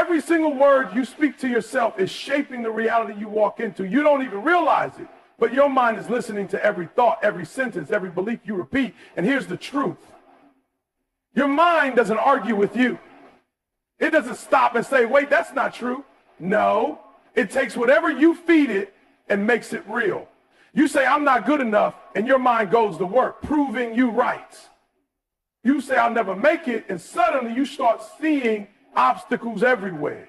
Every single word you speak to yourself is shaping the reality you walk into. You don't even realize it, but your mind is listening to every thought, every sentence, every belief you repeat. And here's the truth. Your mind doesn't argue with you. It doesn't stop and say, wait, that's not true. No, it takes whatever you feed it and makes it real. You say, I'm not good enough, and your mind goes to work, proving you right. You say, I'll never make it, and suddenly you start seeing obstacles everywhere.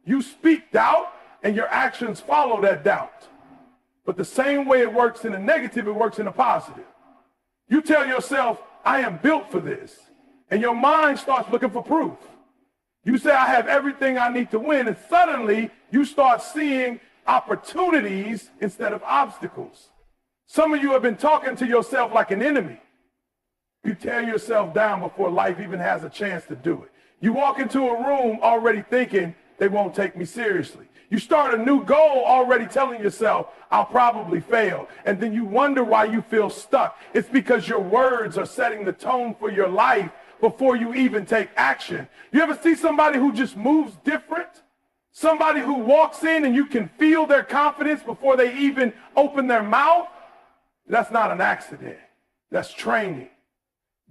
You speak doubt, and your actions follow that doubt. But the same way it works in the negative, it works in the positive. You tell yourself, I am built for this, and your mind starts looking for proof. You say, I have everything I need to win, and suddenly you start seeing opportunities instead of obstacles. Some of you have been talking to yourself like an enemy. You tear yourself down before life even has a chance to do it. You walk into a room already thinking they won't take me seriously. You start a new goal already telling yourself, I'll probably fail. And then you wonder why you feel stuck. It's because your words are setting the tone for your life before you even take action. You ever see somebody who just moves different? Somebody who walks in and you can feel their confidence before they even open their mouth? That's not an accident. That's training.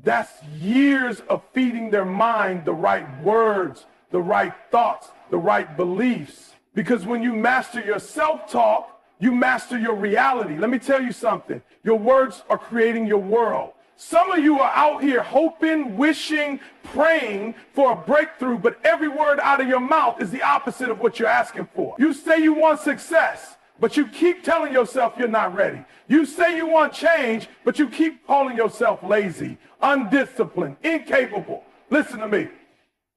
That's years of feeding their mind the right words, the right thoughts, the right beliefs. Because when you master your self-talk, you master your reality. Let me tell you something. Your words are creating your world. Some of you are out here hoping, wishing, praying for a breakthrough, but every word out of your mouth is the opposite of what you're asking for. You say you want success, but you keep telling yourself you're not ready. You say you want change, but you keep calling yourself lazy, undisciplined, incapable. Listen to me.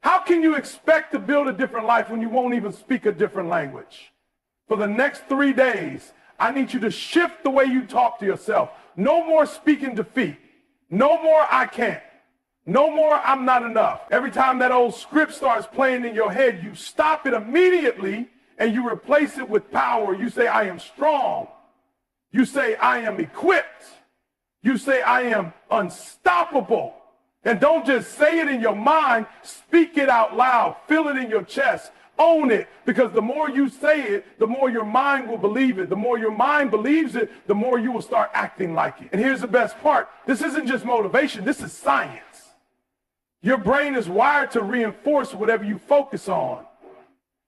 How can you expect to build a different life when you won't even speak a different language? For the next 3 days, I need you to shift the way you talk to yourself. No more speaking defeat. No more I can't. No more I'm not enough. Every time that old script starts playing in your head, you stop it immediately and you replace it with power. You say, I am strong. You say, I am equipped. You say, I am unstoppable. And don't just say it in your mind, speak it out loud, feel it in your chest, own it, because the more you say it, the more your mind will believe it. The more your mind believes it, the more you will start acting like it. And here's the best part. This isn't just motivation, this is science. Your brain is wired to reinforce whatever you focus on.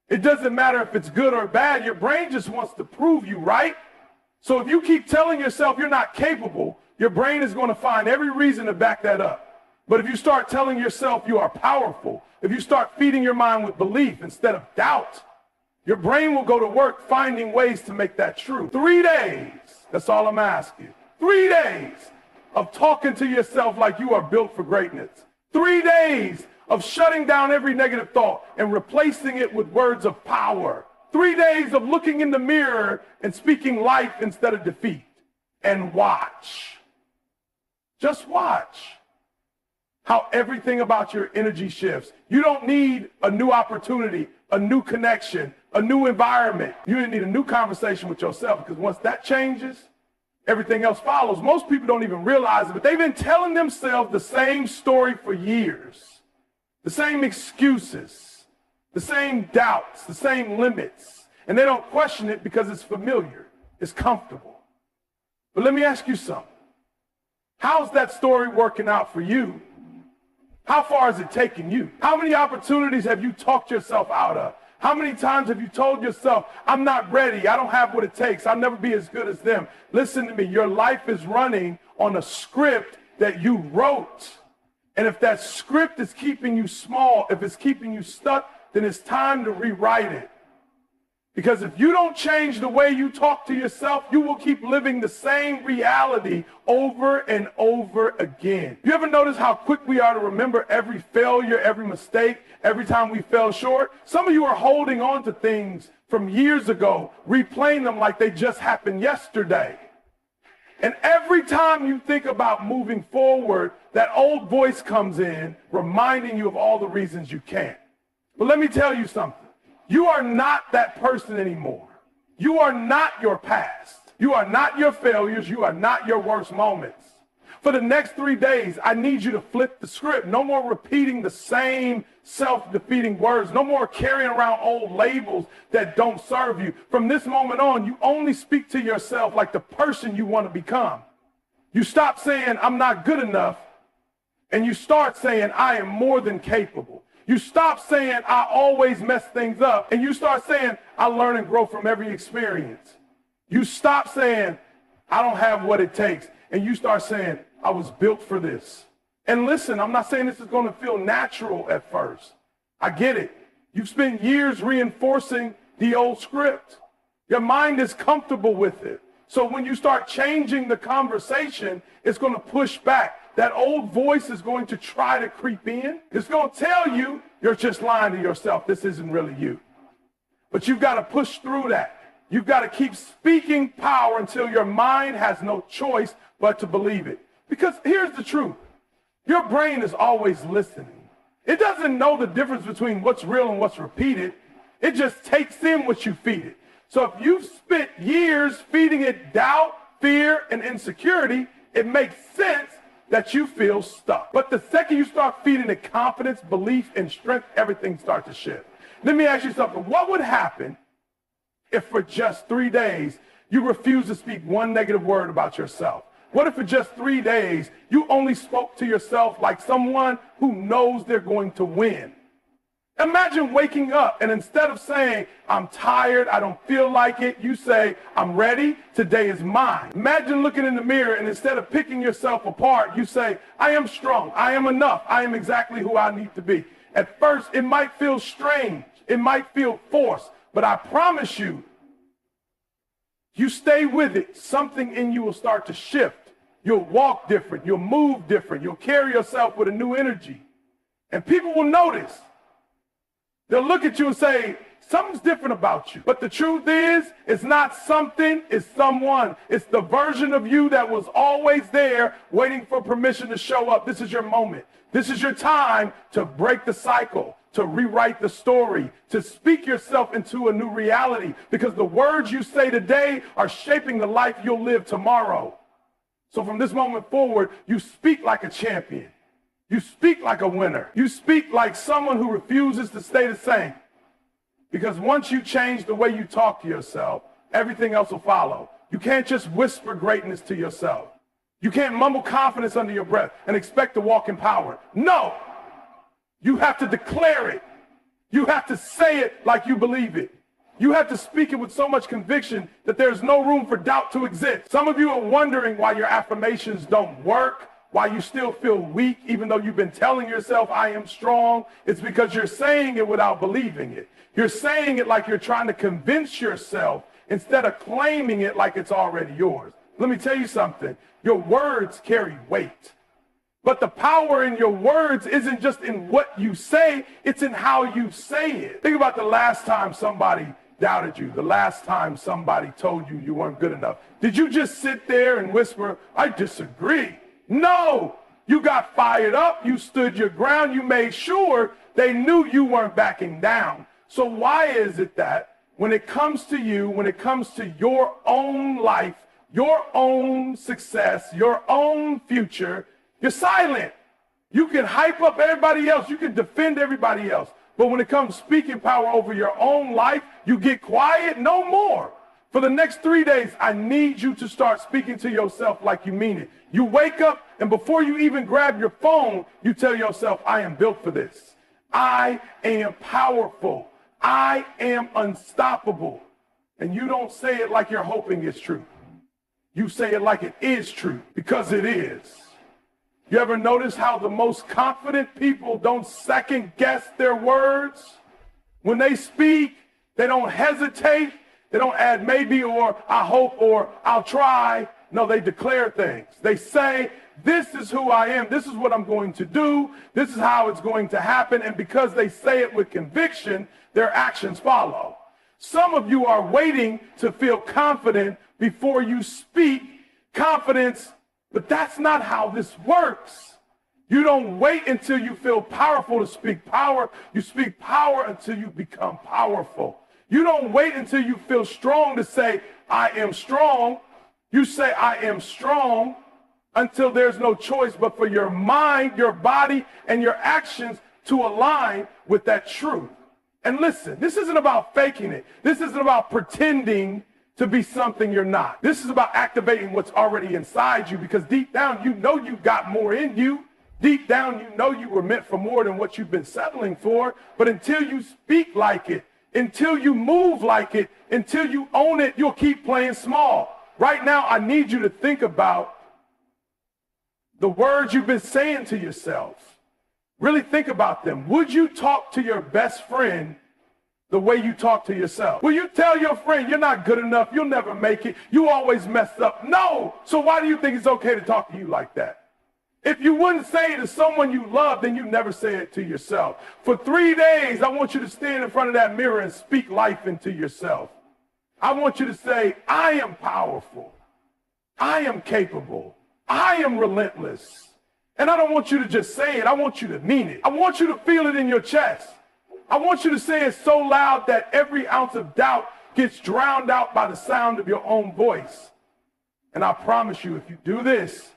It doesn't matter if it's good or bad, your brain just wants to prove you right. So if you keep telling yourself you're not capable, your brain is going to find every reason to back that up. But if you start telling yourself you are powerful, if you start feeding your mind with belief instead of doubt, your brain will go to work finding ways to make that true. 3 days, that's all I'm asking. 3 days of talking to yourself like you are built for greatness. 3 days of shutting down every negative thought and replacing it with words of power. 3 days of looking in the mirror and speaking life instead of defeat. And watch. Just watch how everything about your energy shifts. You don't need a new opportunity, a new connection, a new environment. You need a new conversation with yourself, because once that changes, everything else follows. Most people don't even realize it, but they've been telling themselves the same story for years. The same excuses, the same doubts, the same limits. And they don't question it because it's familiar, it's comfortable. But let me ask you something. How's that story working out for you? How far has it taken you? How many opportunities have you talked yourself out of? How many times have you told yourself, I'm not ready, I don't have what it takes, I'll never be as good as them? Listen to me, your life is running on a script that you wrote. And if that script is keeping you small, if it's keeping you stuck, then it's time to rewrite it. Because if you don't change the way you talk to yourself, you will keep living the same reality over and over again. You ever notice how quick we are to remember every failure, every mistake, every time we fell short? Some of you are holding on to things from years ago, replaying them like they just happened yesterday. And every time you think about moving forward, that old voice comes in, reminding you of all the reasons you can't. But let me tell you something. You are not that person anymore. You are not your past. You are not your failures. You are not your worst moments. For the next 3 days, I need you to flip the script. No more repeating the same self-defeating words. No more carrying around old labels that don't serve you. From this moment on, you only speak to yourself like the person you want to become. You stop saying, I'm not good enough, and you start saying, I am more than capable. You stop saying, I always mess things up, and you start saying, I learn and grow from every experience. You stop saying, I don't have what it takes, and you start saying, I was built for this. And listen, I'm not saying this is going to feel natural at first. I get it. You've spent years reinforcing the old script. Your mind is comfortable with it. So when you start changing the conversation, it's going to push back. That old voice is going to try to creep in. It's going to tell you, you're just lying to yourself. This isn't really you. But you've got to push through that. You've got to keep speaking power until your mind has no choice but to believe it. Because here's the truth. Your brain is always listening. It doesn't know the difference between what's real and what's repeated. It just takes in what you feed it. So if you've spent years feeding it doubt, fear, and insecurity, it makes sense that you feel stuck. But the second you start feeding it confidence, belief, and strength, everything starts to shift. Let me ask you something. What would happen if for just 3 days you refuse to speak one negative word about yourself? What if for just 3 days you only spoke to yourself like someone who knows they're going to win? Imagine waking up and instead of saying, I'm tired, I don't feel like it, you say, I'm ready, today is mine. Imagine looking in the mirror and instead of picking yourself apart, you say, I am strong, I am enough, I am exactly who I need to be. At first, it might feel strange, it might feel forced, but I promise you, you stay with it, something in you will start to shift. You'll walk different, you'll move different, you'll carry yourself with a new energy. And people will notice. They'll look at you and say, something's different about you. But the truth is, it's not something, it's someone. It's the version of you that was always there waiting for permission to show up. This is your moment. This is your time to break the cycle, to rewrite the story, to speak yourself into a new reality. Because the words you say today are shaping the life you'll live tomorrow. So from this moment forward, you speak like a champion. You speak like a winner. You speak like someone who refuses to stay the same. Because once you change the way you talk to yourself, everything else will follow. You can't just whisper greatness to yourself. You can't mumble confidence under your breath and expect to walk in power. No! You have to declare it. You have to say it like you believe it. You have to speak it with so much conviction that there's no room for doubt to exist. Some of you are wondering why your affirmations don't work, why you still feel weak, even though you've been telling yourself, I am strong. It's because you're saying it without believing it. You're saying it like you're trying to convince yourself instead of claiming it like it's already yours. Let me tell you something. Your words carry weight. But the power in your words isn't just in what you say, it's in how you say it. Think about the last time somebody doubted you, the last time somebody told you you weren't good enough. Did you just sit there and whisper, I disagree? No, you got fired up, you stood your ground, you made sure they knew you weren't backing down. So why is it that when it comes to you, when it comes to your own life, your own success, your own future, you're silent? You can hype up everybody else, you can defend everybody else, but when it comes to speaking power over your own life, you get quiet no more. For the next 3 days, I need you to start speaking to yourself like you mean it. You wake up, and before you even grab your phone, you tell yourself, I am built for this. I am powerful. I am unstoppable. And you don't say it like you're hoping it's true. You say it like it is true, because it is. You ever notice how the most confident people don't second guess their words? When they speak, they don't hesitate. They don't add maybe or I hope or I'll try. No, they declare things. They say, this is who I am. This is what I'm going to do. This is how it's going to happen. And because they say it with conviction, their actions follow. Some of you are waiting to feel confident before you speak confidence, but that's not how this works. You don't wait until you feel powerful to speak power. You speak power until you become powerful. You don't wait until you feel strong to say, I am strong. You say, I am strong until there's no choice but for your mind, your body, and your actions to align with that truth. And listen, this isn't about faking it. This isn't about pretending to be something you're not. This is about activating what's already inside you, because deep down, you know you've got more in you. Deep down, you know you were meant for more than what you've been settling for. But until you speak like it, until you move like it, until you own it, you'll keep playing small. Right now, I need you to think about the words you've been saying to yourself. Really think about them. Would you talk to your best friend the way you talk to yourself? Will you tell your friend you're not good enough, you'll never make it, you always mess up? No. So why do you think it's okay to talk to you like that? If you wouldn't say it to someone you love, then you never say it to yourself. For 3 days, I want you to stand in front of that mirror and speak life into yourself. I want you to say, I am powerful. I am capable. I am relentless. And I don't want you to just say it. I want you to mean it. I want you to feel it in your chest. I want you to say it so loud that every ounce of doubt gets drowned out by the sound of your own voice. And I promise you, if you do this,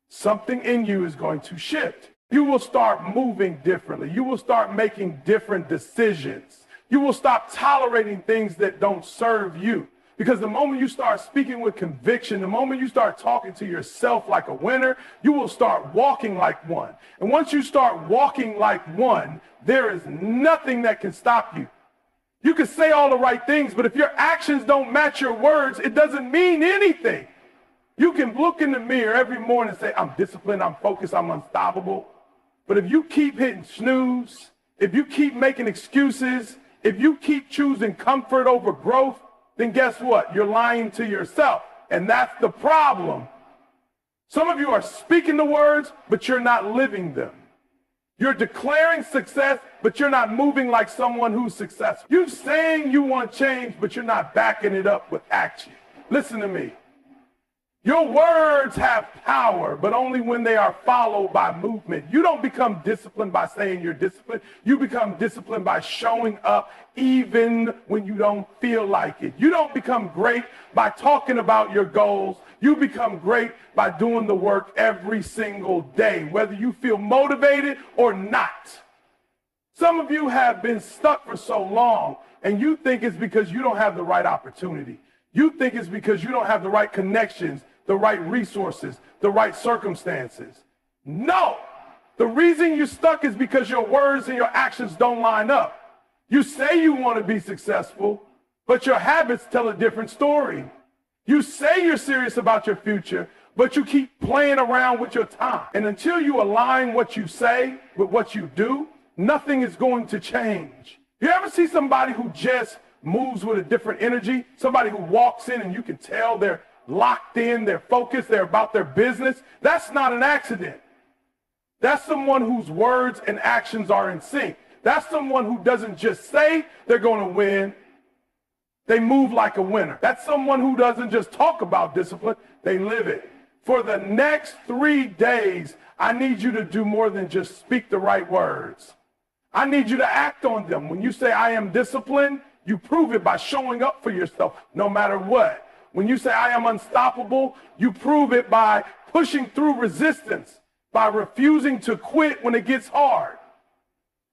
something in you is going to shift. You will start moving differently. You will start making different decisions. You will stop tolerating things that don't serve you. Because the moment you start speaking with conviction, the moment you start talking to yourself like a winner, you will start walking like one. And once you start walking like one, there is nothing that can stop you. You can say all the right things, but if your actions don't match your words, it doesn't mean anything. You can look in the mirror every morning and say, I'm disciplined, I'm focused, I'm unstoppable. But if you keep hitting snooze, if you keep making excuses, if you keep choosing comfort over growth, then guess what? You're lying to yourself. And that's the problem. Some of you are speaking the words, but you're not living them. You're declaring success, but you're not moving like someone who's successful. You're saying you want change, but you're not backing it up with action. Listen to me. Your words have power, but only when they are followed by movement. You don't become disciplined by saying you're disciplined. You become disciplined by showing up even when you don't feel like it. You don't become great by talking about your goals. You become great by doing the work every single day, whether you feel motivated or not. Some of you have been stuck for so long, and you think it's because you don't have the right opportunity. You think it's because you don't have the right connections, the right resources, the right circumstances. No. The reason you're stuck is because your words and your actions don't line up. You say you want to be successful, but your habits tell a different story. You say you're serious about your future, but you keep playing around with your time. And until you align what you say with what you do, nothing is going to change. You ever see somebody who just moves with a different energy? Somebody who walks in and you can tell they're locked in, they're focused, they're about their business. That's not an accident. That's someone whose words and actions are in sync. That's someone who doesn't just say they're going to win, they move like a winner. That's someone who doesn't just talk about discipline, they live it. For the next 3 days, I need you to do more than just speak the right words. I need you to act on them. When you say I am disciplined, you prove it by showing up for yourself no matter what. When you say I am unstoppable, you prove it by pushing through resistance, by refusing to quit when it gets hard.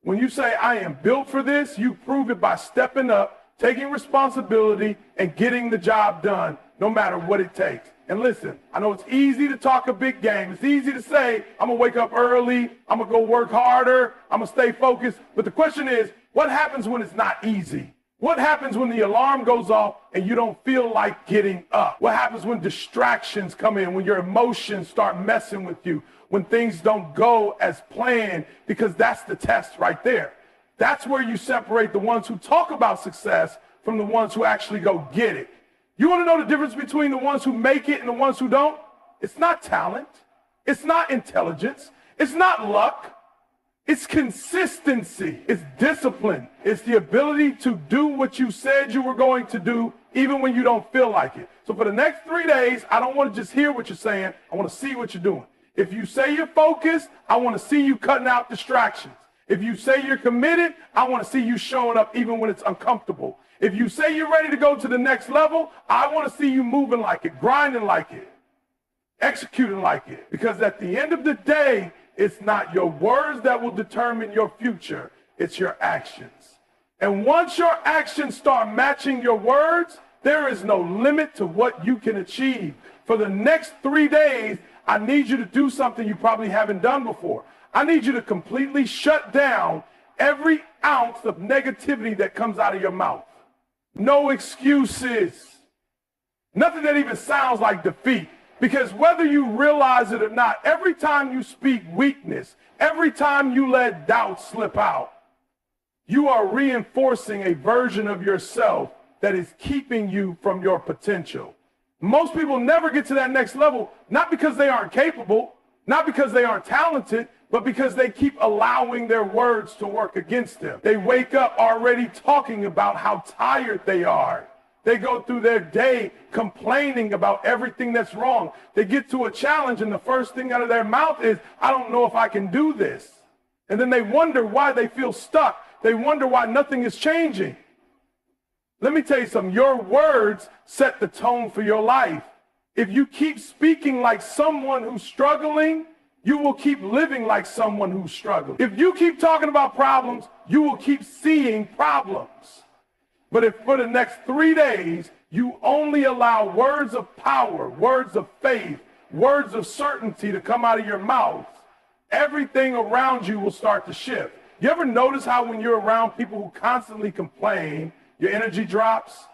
When you say I am built for this, you prove it by stepping up, taking responsibility, and getting the job done no matter what it takes. And listen, I know it's easy to talk a big game. It's easy to say, I'm going to wake up early, I'm going to go work harder, I'm going to stay focused. But the question is, what happens when it's not easy? What happens when the alarm goes off and you don't feel like getting up? What happens when distractions come in, when your emotions start messing with you, when things don't go as planned? Because that's the test right there. That's where you separate the ones who talk about success from the ones who actually go get it. You want to know the difference between the ones who make it and the ones who don't? It's not talent. It's not intelligence. It's not luck. It's consistency. It's discipline. It's the ability to do what you said you were going to do even when you don't feel like it. So for the next 3 days, I don't want to just hear what you're saying. I want to see what you're doing. If you say you're focused, I want to see you cutting out distractions. If you say you're committed, I want to see you showing up even when it's uncomfortable. If you say you're ready to go to the next level, I want to see you moving like it, grinding like it, executing like it. Because at the end of the day, It's not your words that will determine your future. It's your actions. And once your actions start matching your words, there is no limit to what you can achieve. For the next 3 days, I need you to do something you probably haven't done before. I need you to completely shut down every ounce of negativity that comes out of your mouth. No excuses. Nothing that even sounds like defeat. Because whether you realize it or not, every time you speak weakness, every time you let doubt slip out, you are reinforcing a version of yourself that is keeping you from your potential. Most people never get to that next level, not because they aren't capable, not because they aren't talented, but because they keep allowing their words to work against them. They wake up already talking about how tired they are. They go through their day complaining about everything that's wrong. They get to a challenge and the first thing out of their mouth is, I don't know if I can do this. And then they wonder why they feel stuck. They wonder why nothing is changing. Let me tell you something. Your words set the tone for your life. If you keep speaking like someone who's struggling, you will keep living like someone who's struggling. If you keep talking about problems, you will keep seeing problems. But if for the next 3 days, you only allow words of power, words of faith, words of certainty to come out of your mouth, everything around you will start to shift. You ever notice how when you're around people who constantly complain, your energy drops?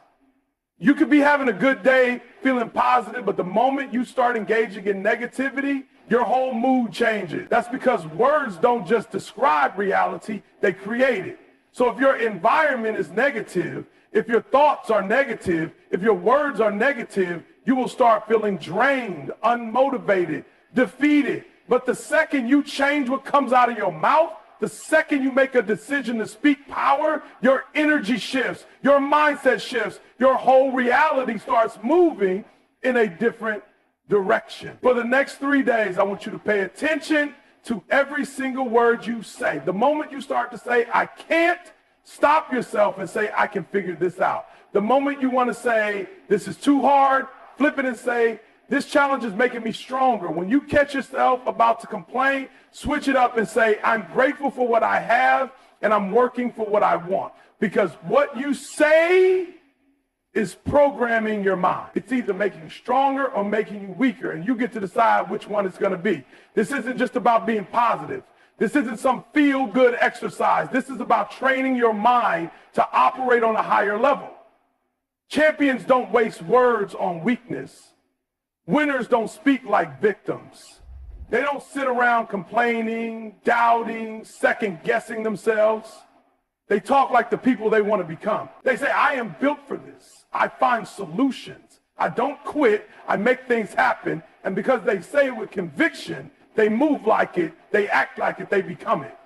You could be having a good day, feeling positive, but the moment you start engaging in negativity, your whole mood changes. That's because words don't just describe reality, they create it. So if your environment is negative, if your thoughts are negative, if your words are negative, you will start feeling drained, unmotivated, defeated. But the second you change what comes out of your mouth, the second you make a decision to speak power, your energy shifts, your mindset shifts, your whole reality starts moving in a different direction. For the next 3 days, I want you to pay attention to every single word you say. The moment you start to say, I can't, stop yourself and say, I can figure this out. The moment you want to say, this is too hard, flip it and say, this challenge is making me stronger. When you catch yourself about to complain, switch it up and say, I'm grateful for what I have and I'm working for what I want. Because what you say is programming your mind. It's either making you stronger or making you weaker, and you get to decide which one it's going to be. This isn't just about being positive. This isn't some feel-good exercise. This is about training your mind to operate on a higher level. Champions don't waste words on weakness. Winners don't speak like victims. They don't sit around complaining, doubting, second-guessing themselves. They talk like the people they want to become. They say, I am built for this. I find solutions. I don't quit. I make things happen. And because they say it with conviction, they move like it, they act like it, they become it.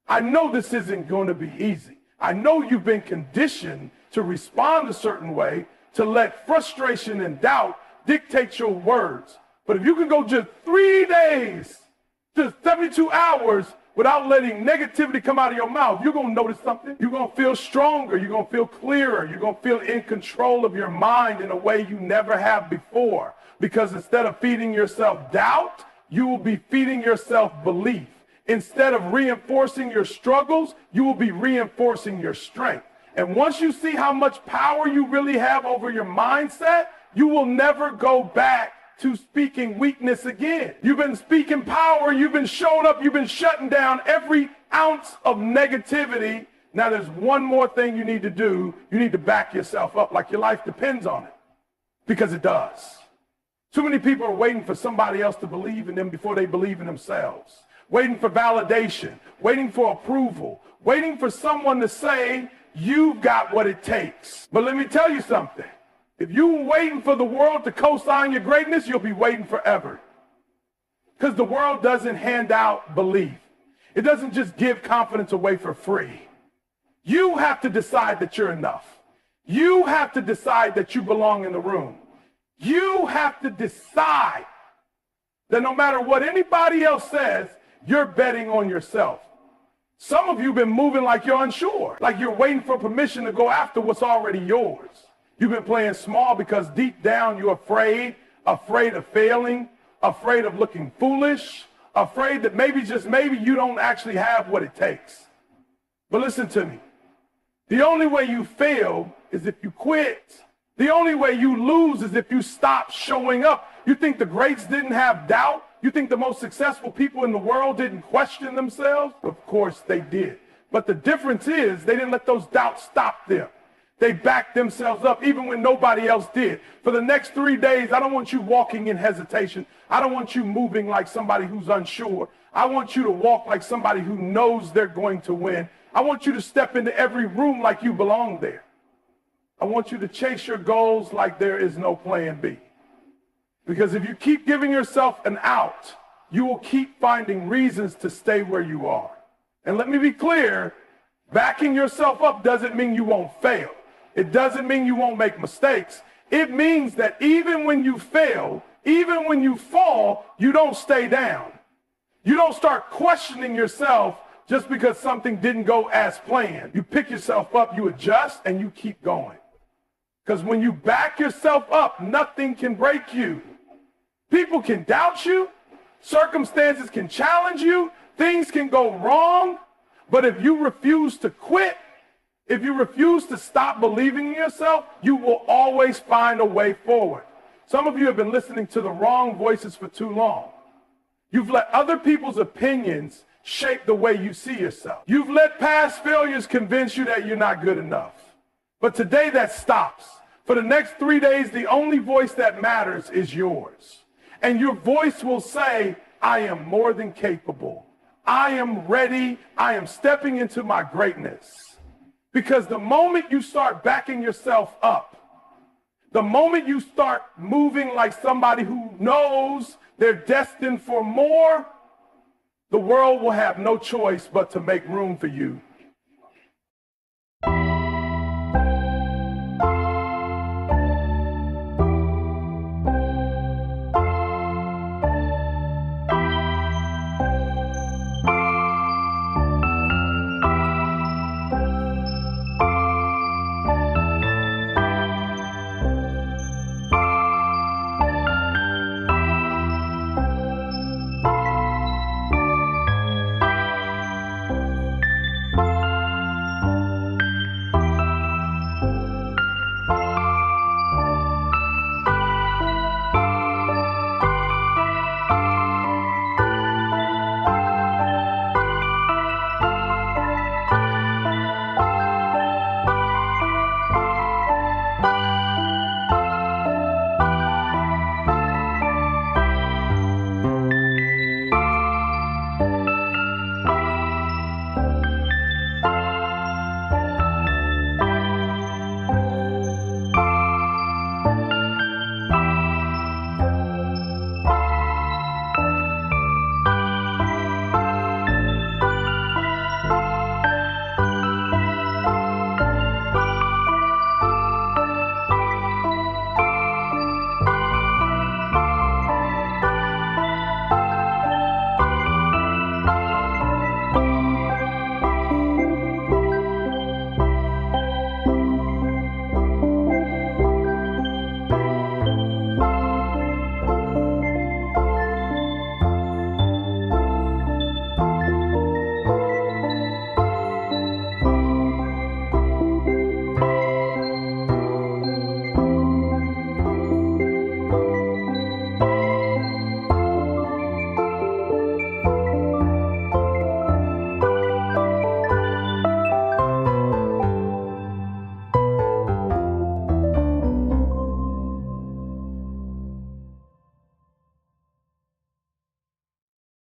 I know this isn't going to be easy. I know you've been conditioned to respond a certain way, to let frustration and doubt dictate your words. But if you can go just 3 days, just 72 hours without letting negativity come out of your mouth, you're going to notice something. You're going to feel stronger. You're going to feel clearer. You're going to feel in control of your mind in a way you never have before. Because instead of feeding yourself doubt, you will be feeding yourself belief. Instead of reinforcing your struggles, you will be reinforcing your strength. And once you see how much power you really have over your mindset, you will never go back to speaking weakness again. You've been speaking power, you've been showing up, you've been shutting down every ounce of negativity. Now there's one more thing you need to do. You need to back yourself up like your life depends on it, because it does. Too many people are waiting for somebody else to believe in them before they believe in themselves. Waiting for validation, waiting for approval, waiting for someone to say, you've got what it takes. But let me tell you something. If you're waiting for the world to co-sign your greatness, you'll be waiting forever. Because the world doesn't hand out belief. It doesn't just give confidence away for free. You have to decide that you're enough. You have to decide that you belong in the room. You have to decide that no matter what anybody else says, you're betting on yourself. Some of you have been moving like you're unsure, like you're waiting for permission to go after what's already yours. You've been playing small because deep down you're afraid of failing, afraid of looking foolish, afraid that maybe, just maybe, you don't actually have what it takes. But listen to me. The only way you fail is if you quit. The only way you lose is if you stop showing up. You think the greats didn't have doubt? You think the most successful people in the world didn't question themselves? Of course they did. But the difference is they didn't let those doubts stop them. They backed themselves up even when nobody else did. For the next 3 days, I don't want you walking in hesitation. I don't want you moving like somebody who's unsure. I want you to walk like somebody who knows they're going to win. I want you to step into every room like you belong there. I want you to chase your goals like there is no plan B. Because if you keep giving yourself an out, you will keep finding reasons to stay where you are. And let me be clear, backing yourself up doesn't mean you won't fail. It doesn't mean you won't make mistakes. It means that even when you fail, even when you fall, you don't stay down. You don't start questioning yourself just because something didn't go as planned. You pick yourself up, you adjust, and you keep going. Because when you back yourself up, nothing can break you. People can doubt you. Circumstances can challenge you. Things can go wrong. But if you refuse to quit, if you refuse to stop believing in yourself, you will always find a way forward. Some of you have been listening to the wrong voices for too long. You've let other people's opinions shape the way you see yourself. You've let past failures convince you that you're not good enough. But today that stops. For the next 3 days, the only voice that matters is yours. And your voice will say, I am more than capable. I am ready. I am stepping into my greatness. Because the moment you start backing yourself up, the moment you start moving like somebody who knows they're destined for more, the world will have no choice but to make room for you